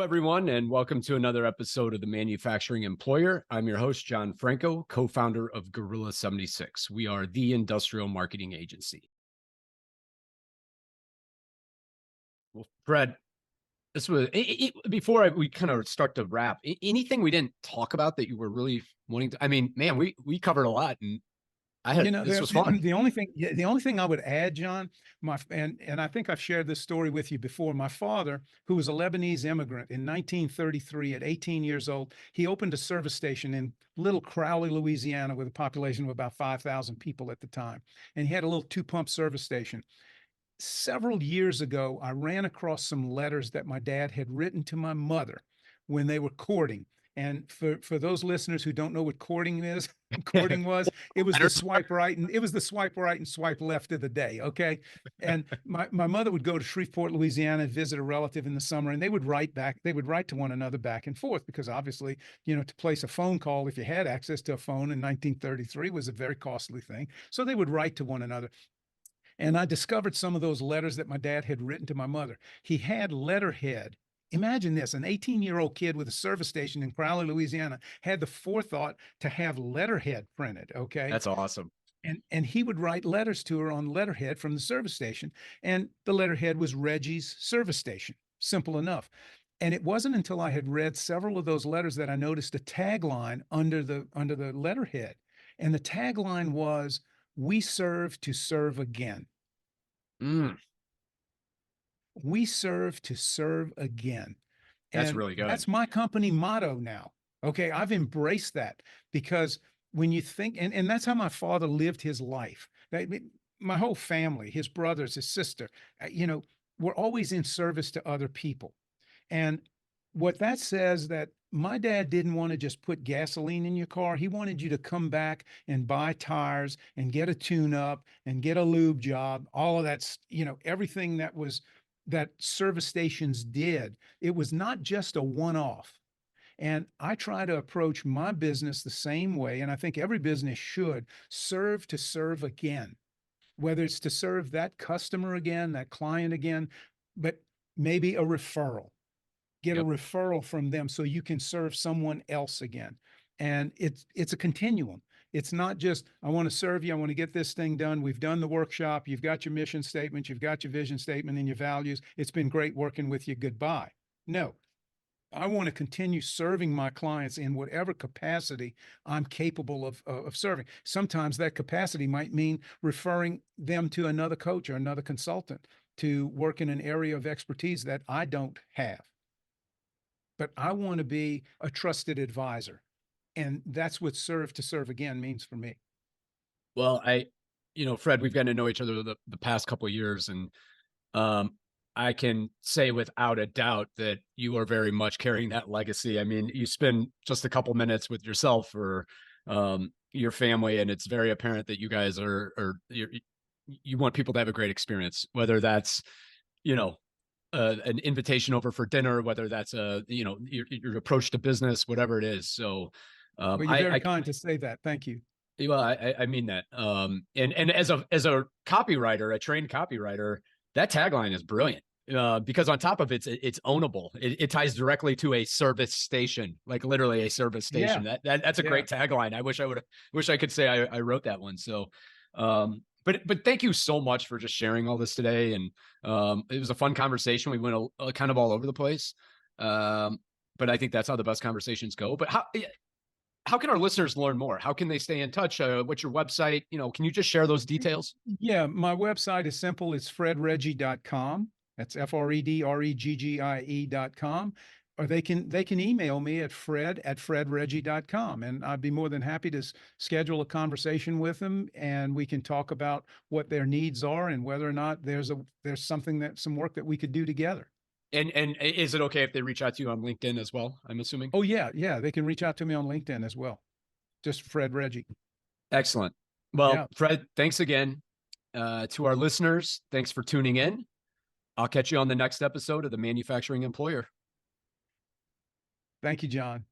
everyone, and welcome to another episode of The Manufacturing Employer. I'm your host, John Franco, co-founder of Gorilla 76. We are the industrial marketing agency. Well, Fred, this was before we kind of start to wrap. Anything we didn't talk about that you were really wanting to? I mean, man, we covered a lot, and this was fun. The only thing I would add, John, and I think I've shared this story with you before. My father, who was a Lebanese immigrant in 1933 at 18 years old, he opened a service station in Little Crowley, Louisiana, with a population of about 5,000 people at the time. And he had a little two-pump service station. Several years ago, I ran across some letters that my dad had written to my mother when they were courting. And for those listeners who don't know what courting is, courting was, it was the swipe right and swipe left of the day. Okay. And my mother would go to Shreveport, Louisiana, and visit a relative in the summer, and they would write to one another back and forth because obviously, to place a phone call, if you had access to a phone in 1933, was a very costly thing. So they would write to one another. And I discovered some of those letters that my dad had written to my mother. He had letterhead. Imagine this, an 18-year-old kid with a service station in Crowley, Louisiana, had the forethought to have letterhead printed, okay? That's awesome. And he would write letters to her on letterhead from the service station. And the letterhead was Reggie's service station. Simple enough. And it wasn't until I had read several of those letters that I noticed a tagline under the letterhead. And the tagline was, "We serve to serve again." Mm, We serve to serve again. that's And really good. that's my company motto now. Okay. I've embraced that because when you think, and that's how my father lived his life. My whole family, his brothers, his sister, we're always in service to other people. And what that says that my dad didn't want to just put gasoline in your car. He wanted you to come back and buy tires and get a tune up and get a lube job, all of that, everything that service stations did. It was not just a one-off. And I try to approach my business the same way. And I think every business should serve to serve again, whether it's to serve that customer again, that client again, but maybe a referral. Get a Yep. referral from them so you can serve someone else again. And it's a continuum. It's not just, I want to serve you, I want to get this thing done. We've done the workshop, you've got your mission statement, you've got your vision statement and your values. It's been great working with you. Goodbye. No, I want to continue serving my clients in whatever capacity I'm capable of serving. Sometimes that capacity might mean referring them to another coach or another consultant to work in an area of expertise that I don't have. But I want to be a trusted advisor. And that's what serve to serve again means for me. Well, Fred, we've gotten to know each other the past couple of years, and I can say without a doubt that you are very much carrying that legacy. I mean, you spend just a couple minutes with yourself or your family, and it's very apparent that you guys you want people to have a great experience, whether that's, an invitation over for dinner, whether that's your approach to business, whatever it is. So, Well, you're very kind to say that. Thank you. well, I mean that. And as a copywriter, a trained copywriter, that tagline is brilliant. Because on top of it's ownable. It ties directly to a service station, like literally a service station. Yeah. That's a great tagline. I wish I could say I wrote that one. So, but thank you so much for just sharing all this today. And it was a fun conversation. We went kind of all over the place. But I think that's how the best conversations go. But how can our listeners learn more? How can they stay in touch? What's your website? Can you just share those details? Yeah, my website is simple. It's fredreggie.com. That's FREDREGGIE.com. Or they can email me at fred@fredreggie.com. And I'd be more than happy to schedule a conversation with them, and we can talk about what their needs are and whether or not there's some work that we could do together. And is it okay if they reach out to you on LinkedIn as well? I'm assuming. Oh yeah, yeah. They can reach out to me on LinkedIn as well. Just Fred Reggie. Excellent. Well, Yeah. Fred, thanks again. To our listeners, thanks for tuning in. I'll catch you on the next episode of The Manufacturing Employer. Thank you, John.